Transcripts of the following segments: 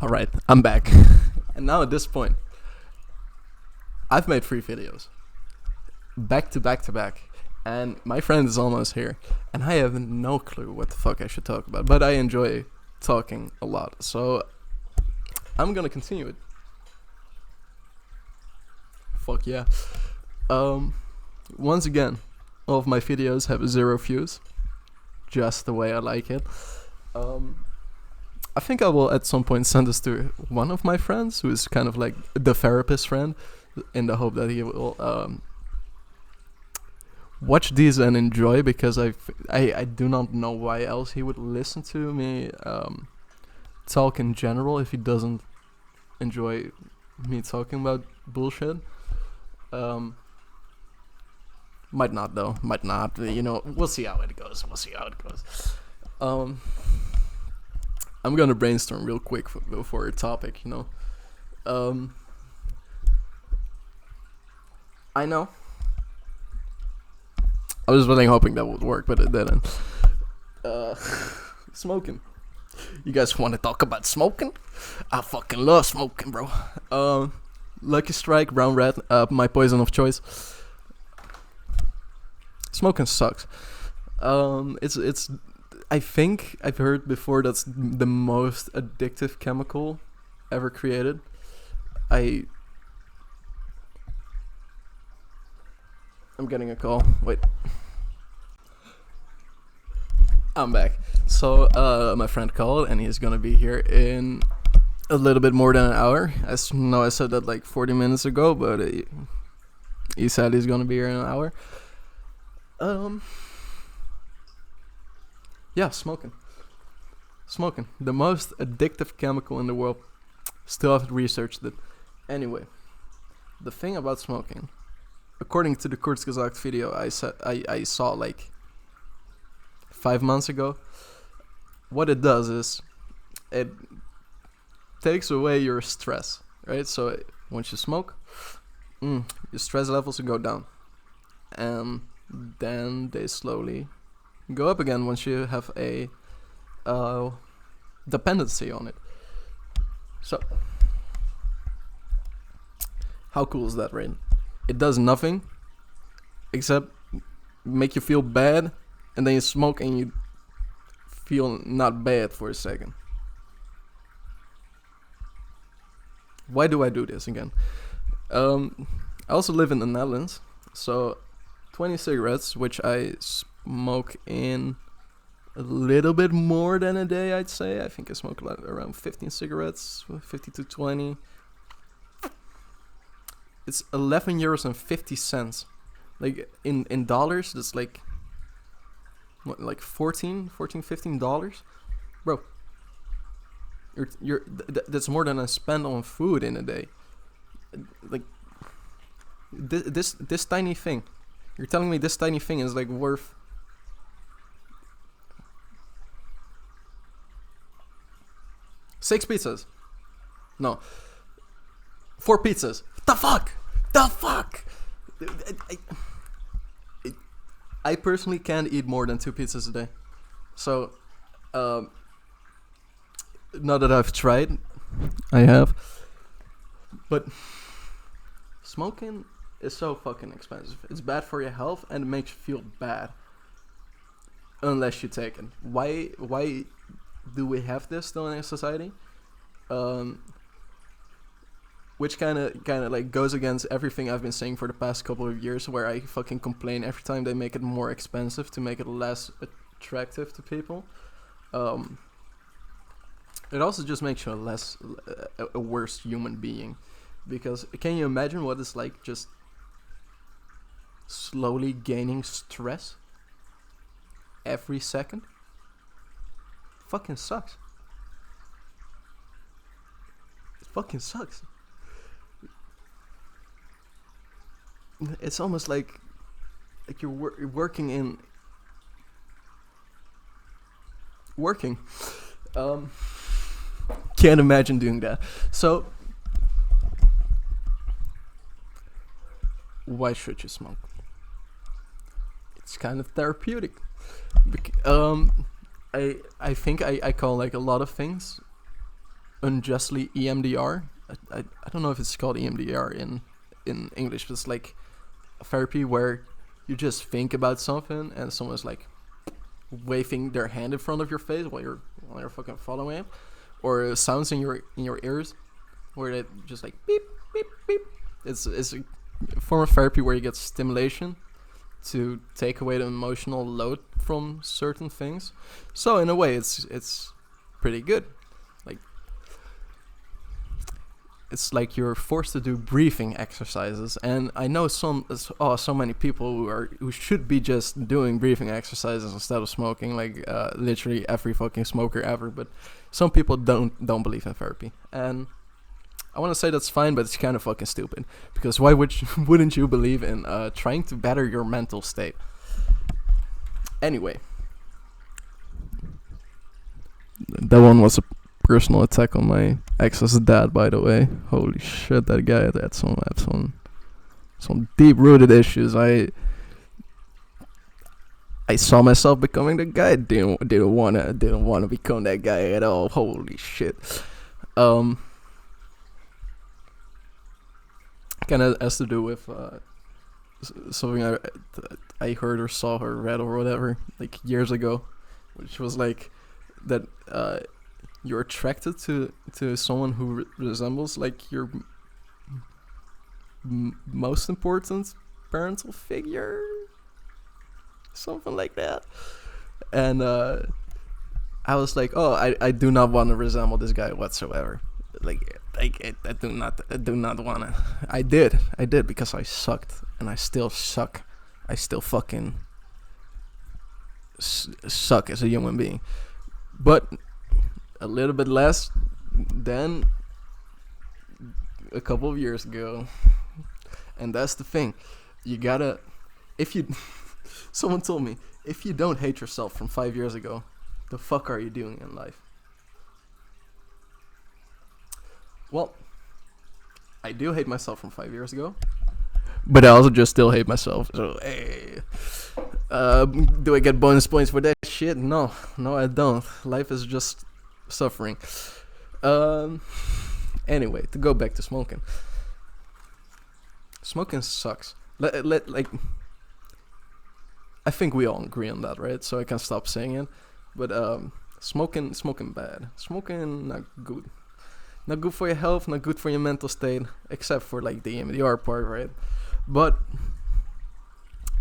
Alright, I'm back. And now at this point, I've made 3 videos. Back to back to back. And my friend is almost here. And I have no clue what the fuck I should talk about. But I enjoy talking a lot. So I'm gonna continue it. Fuck yeah. Once again, all of my videos have 0 views. Just the way I like it. I think I will at some point send this to one of my friends, who is kind of like the therapist friend, in the hope that he will watch these and enjoy, because I do not know why else he would listen to me talk in general if he doesn't enjoy me talking about bullshit. Might not though, might not. We'll see how it goes. I'm gonna brainstorm real quick for a topic, I know. I was really hoping that would work, but it didn't. Smoking. You guys want to talk about smoking? I fucking love smoking, bro. Lucky Strike, Brown Red, my poison of choice. Smoking sucks. It's. I think I've heard before that's the most addictive chemical ever created. I'm getting a call. Wait. I'm back. So, my friend called, and he's gonna be here in a little bit more than an hour. I said that like 40 minutes ago, but he said he's gonna be here in an hour. Yeah, smoking. The most addictive chemical in the world. Still haven't researched it. Anyway, the thing about smoking, according to the Kurzgesagt video I saw like 5 months ago, what it does is it takes away your stress, right? So once you smoke, your stress levels will go down, and then they slowly go up again once you have a dependency on it. So how cool is that, right? It does nothing except make you feel bad, and then you smoke and you feel not bad for a second. Why do I do this again? I also live in the Netherlands, so 20 cigarettes, which I smoke in a little bit more than a day, I'd say. I think I smoke around 15 cigarettes, 50 to 20. It's €11.50. Like in dollars, that's like what, like $15, bro. That's more than I spend on food in a day. Like this tiny thing. You're telling me this tiny thing is like worth six pizzas? No, 4 pizzas. The fuck? I personally can't eat more than 2 pizzas a day. So, now that I've tried, I have. But smoking is so fucking expensive. It's bad for your health, and it makes you feel bad unless you take it. Why do we have this still in our society? Which kind of like goes against everything I've been saying for the past couple of years, where I fucking complain every time they make it more expensive to make it less attractive to people. It also just makes you a worse human being, because can you imagine what it's like just slowly gaining stress every second? Fucking sucks. It fucking sucks. It's almost like you're working. Can't imagine doing that. So why should you smoke? It's kind of therapeutic. I think I call like a lot of things unjustly EMDR. I don't know if it's called EMDR in English, but it's like a therapy where you just think about something and someone's like waving their hand in front of your face while you're fucking following it, or sounds in your ears where they just like beep beep beep. It's a form of therapy where you get stimulation to take away the emotional load from certain things. So in a way, it's pretty good. Like, it's like you're forced to do breathing exercises, and I know so many people who should be just doing breathing exercises instead of smoking, like literally every fucking smoker ever. But some people don't believe in therapy, and I want to say that's fine, but it's kind of fucking stupid, because why wouldn't you believe in trying to better your mental state? Anyway, that one was a personal attack on my ex's dad, by the way. Holy shit, that guy had some deep-rooted issues. I saw myself becoming the guy. Didn't wanna become that guy at all. Holy shit. Kind of has to do with something I heard or saw or read or whatever, like years ago, which was like that you're attracted to someone who resembles like your most important parental figure, something like that. And I was like, oh, I do not want to resemble this guy whatsoever. I do not wanna. I did because I sucked, and I still suck. I still fucking suck as a human being, but a little bit less than a couple of years ago. And that's the thing. You gotta, someone told me, if you don't hate yourself from 5 years ago, the fuck are you doing in life? Well, I do hate myself from 5 years ago, but I also just still hate myself. So, hey, do I get bonus points for that shit? No, I don't. Life is just suffering. Anyway, to go back to smoking. Smoking sucks. Like, I think we all agree on that, right? So I can stop saying it. But smoking bad. Smoking not good. Not good for your health, not good for your mental state, except for like the EMDR part, right? But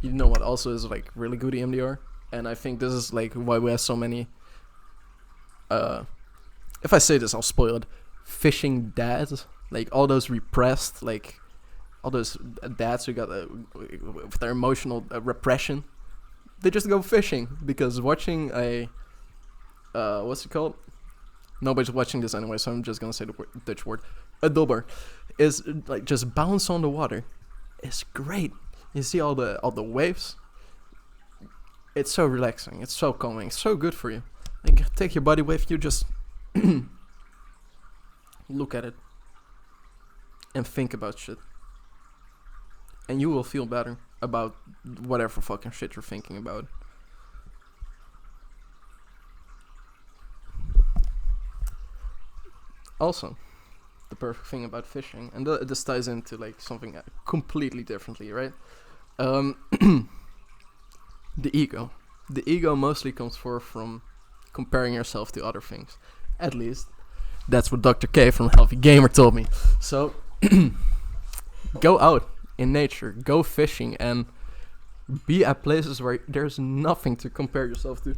you know what also is like really good EMDR? And I think this is like why we have so many, if I say this, I'll spoil it, fishing dads. Like all those repressed, like all those dads who got with their emotional repression, they just go fishing because watching a, what's it called? Nobody's watching this anyway, so I'm just gonna say the Dutch word. A dobber is like just bounce on the water. It's great. You see all the waves. It's so relaxing. It's so calming. It's so good for you. Like take your body with you, just look at it and think about shit, and you will feel better about whatever fucking shit you're thinking about. Also, the perfect thing about fishing, and this ties into like something completely differently, right? The ego. The ego mostly comes forth from comparing yourself to other things. At least, that's what Dr. K from Healthy Gamer told me. So, go out in nature, go fishing, and be at places where there's nothing to compare yourself to.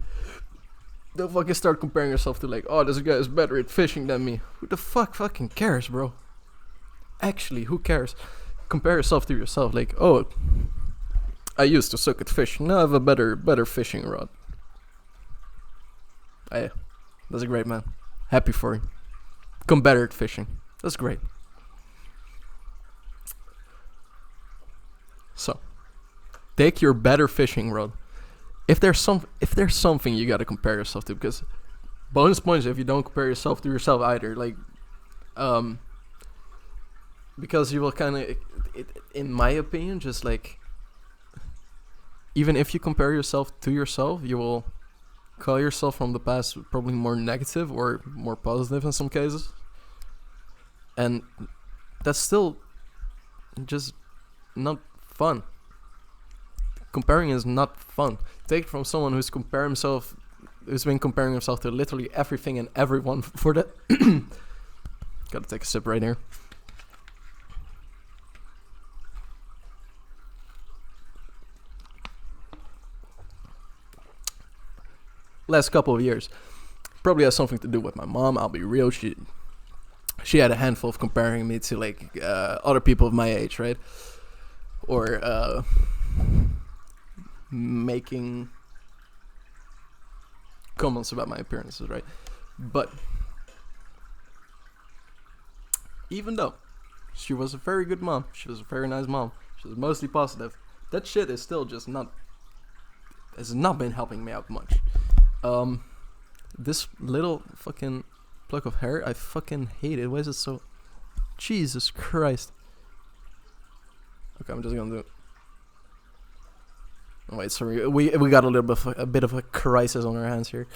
Don't fucking start comparing yourself to like, oh, this guy is better at fishing than me. Who the fuck fucking cares, bro? Actually, who cares? Compare yourself to yourself. Like, oh, I used to suck at fishing. Now I have a better fishing rod. Hey, that's a great man. Happy for you. Become better at fishing. That's great. So, take your better fishing rod. If there's something you gotta compare yourself to, because bonus points if you don't compare yourself to yourself either, like, because you will kind of, in my opinion, just like, even if you compare yourself to yourself, you will call yourself from the past probably more negative or more positive in some cases. And that's still just not fun. Comparing is not fun. Take it from someone who's been comparing himself to literally everything and everyone for that. Gotta take a sip right here. Last couple of years probably has something to do with my mom. I'll be real. She had a handful of comparing me to like other people of my age, right? Or making comments about my appearances, right? But even though she was a very good mom, she was a very nice mom, she was mostly positive, that shit is still just not has not been helping me out much. This little fucking pluck of hair, I fucking hate it. Why is it so... Jesus Christ. Okay, I'm just gonna do it. Oh, wait, sorry. We got a bit of a crisis on our hands here.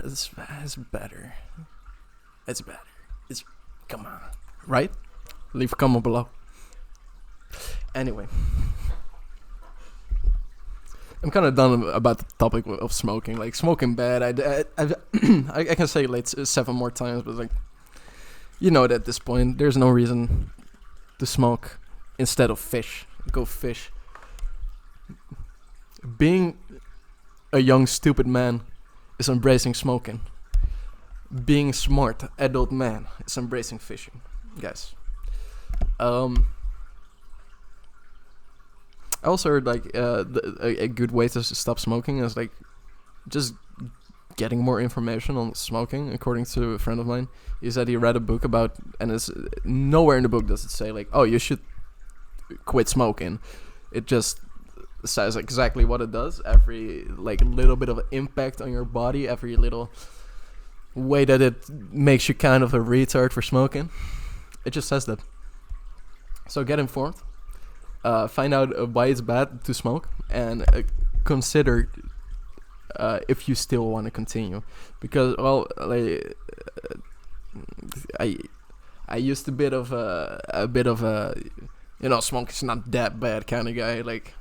It's better. It's better. It's... Come on. Right? Leave a comment below. Anyway. I'm kind of done about the topic of smoking. Like, smoking bad. I can say it like 7 more times, but like, you know, at this point, there's no reason to smoke instead of fish. Go fish. Being a young stupid man is embracing smoking. Being smart adult man is embracing fishing, guys. I also heard like a good way to stop smoking is like just getting more information on smoking. According to a friend of mine, he said he read a book about, and it's nowhere in the book does it say like, oh, you should quit smoking. It just says exactly what it does. Every like little bit of impact on your body, every little way that it makes you kind of a retard for smoking. It just says that. So get informed. Find out why it's bad to smoke, and consider if you still want to continue. Because, well, like, I used a bit of a you know, smoking's not that bad kind of guy. Like,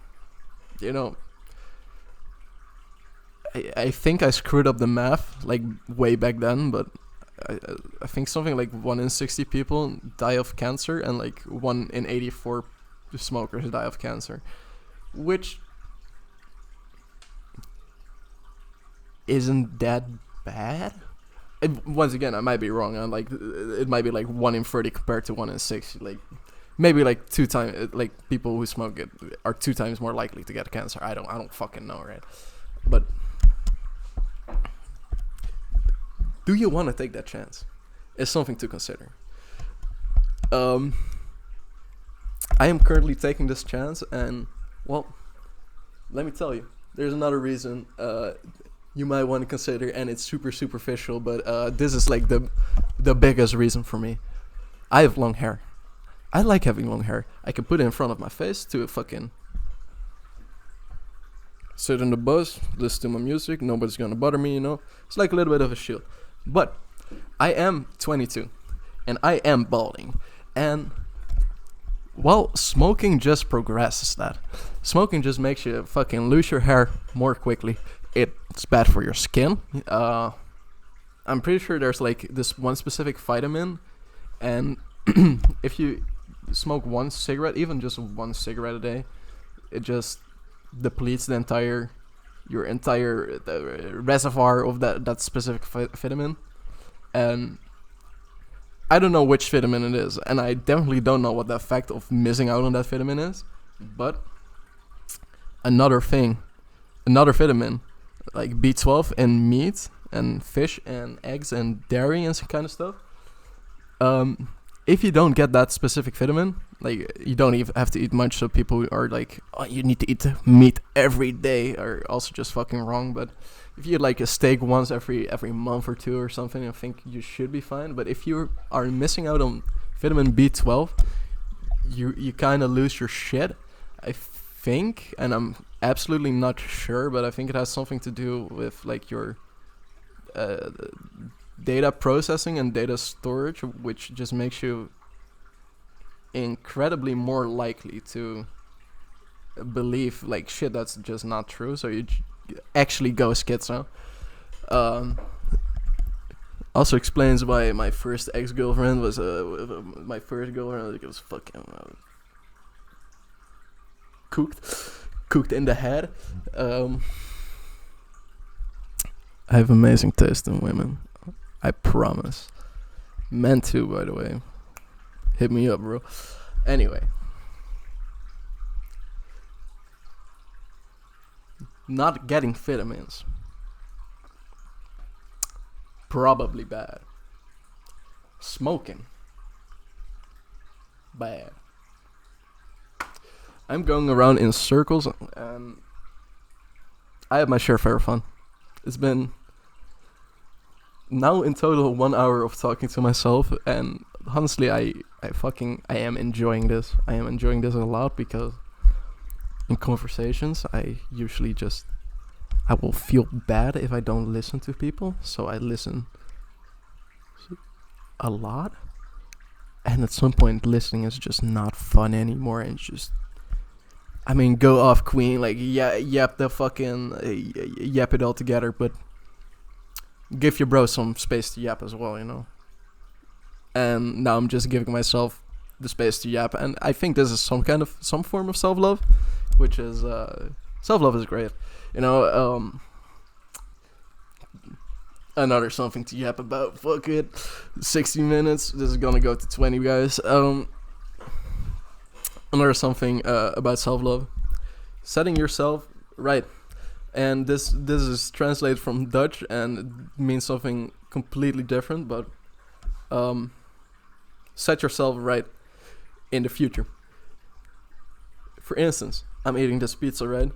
you know, I think I screwed up the math like way back then, but I think something like 1 in 60 people die of cancer, and like 1 in 84 smokers die of cancer, which isn't that bad. Once again, I might be wrong. I'm like, it might be like 1 in 30 compared to 1 in 60. Like maybe like 2 times. Like people who smoke it are 2 times more likely to get cancer. I don't fucking know, right? But do you want to take that chance? It's something to consider. I am currently taking this chance, and, well, let me tell you, there's another reason you might want to consider, and it's super superficial, but this is like the biggest reason for me. I have long hair. I like having long hair. I can put it in front of my face to fucking sit in the bus, listen to my music, nobody's gonna bother me, you know? It's like a little bit of a shield. But I am 22, and I am balding, and... well, smoking just progresses that. Smoking just makes you fucking lose your hair more quickly. It's bad for your skin. I'm pretty sure there's like this one specific vitamin, and if you smoke 1 cigarette, even just 1 cigarette a day, it just depletes your entire reservoir of that specific vitamin. And I don't know which vitamin it is, and I definitely don't know what the effect of missing out on that vitamin is. But another vitamin, like B12 and meat and fish and eggs and dairy and some kind of stuff. If you don't get that specific vitamin, like you don't even have to eat much. So people are like, oh, you need to eat meat every day, are also just fucking wrong. But if you eat like a steak once every month or 2 or something, I think you should be fine. But if you are missing out on vitamin B12, you kind of lose your shit, I think, and I'm absolutely not sure, but I think it has something to do with like your data processing and data storage, which just makes you incredibly more likely to believe like shit that's just not true. So you actually go schizo. Um, Also explains why my first ex-girlfriend was my first girlfriend. Like, it was fucking cooked in the head. I have amazing taste in women. I promise. Men too, by the way. Hit me up, bro. Anyway. Not getting vitamins. Probably bad. Smoking. Bad. I'm going around in circles and I have my share of fun. It's been now in total 1 hour of talking to myself, and honestly I am enjoying this. I am enjoying this a lot because in conversations I usually I will feel bad if I don't listen to people, so I listen a lot. And at some point, listening is just not fun anymore, and just, I mean, go off, Queen, like, yap the fucking, yap it all together, but give your bro some space to yap as well, you know? And now I'm just giving myself the space to yap, and I think this is some form of self-love, which is, self-love is great. You know, another something to yap about. Fuck it. 60 minutes. This is gonna go to 20, guys. Another something about self-love. Setting yourself right. And this is translated from Dutch and it means something completely different, but set yourself right in the future. For instance, I'm eating this pizza, right?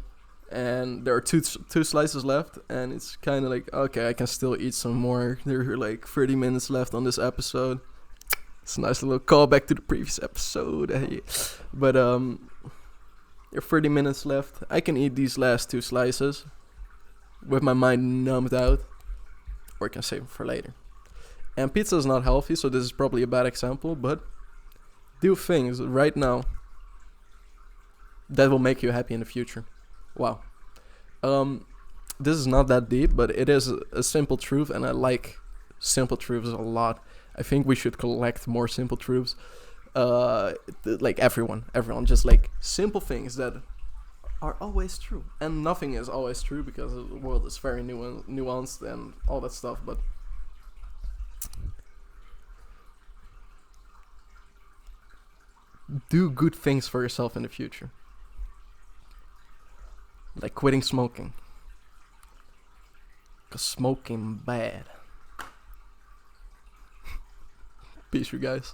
And there are two slices left, and it's kind of like, okay, I can still eat some more. There are like 30 minutes left on this episode. It's a nice little callback to the previous episode. Hey. But there are 30 minutes left. I can eat these last 2 slices with my mind numbed out, or I can save them for later. And pizza is not healthy, so this is probably a bad example, but do things right now that will make you happy in the future. Wow. This is not that deep, but it is a simple truth, and I like simple truths a lot. I think we should collect more simple truths. Like everyone, just like simple things that are always true. And nothing is always true because the world is very nuanced and all that stuff, but do good things for yourself in the future. Like quitting smoking. Cause smoking bad. Peace, you guys.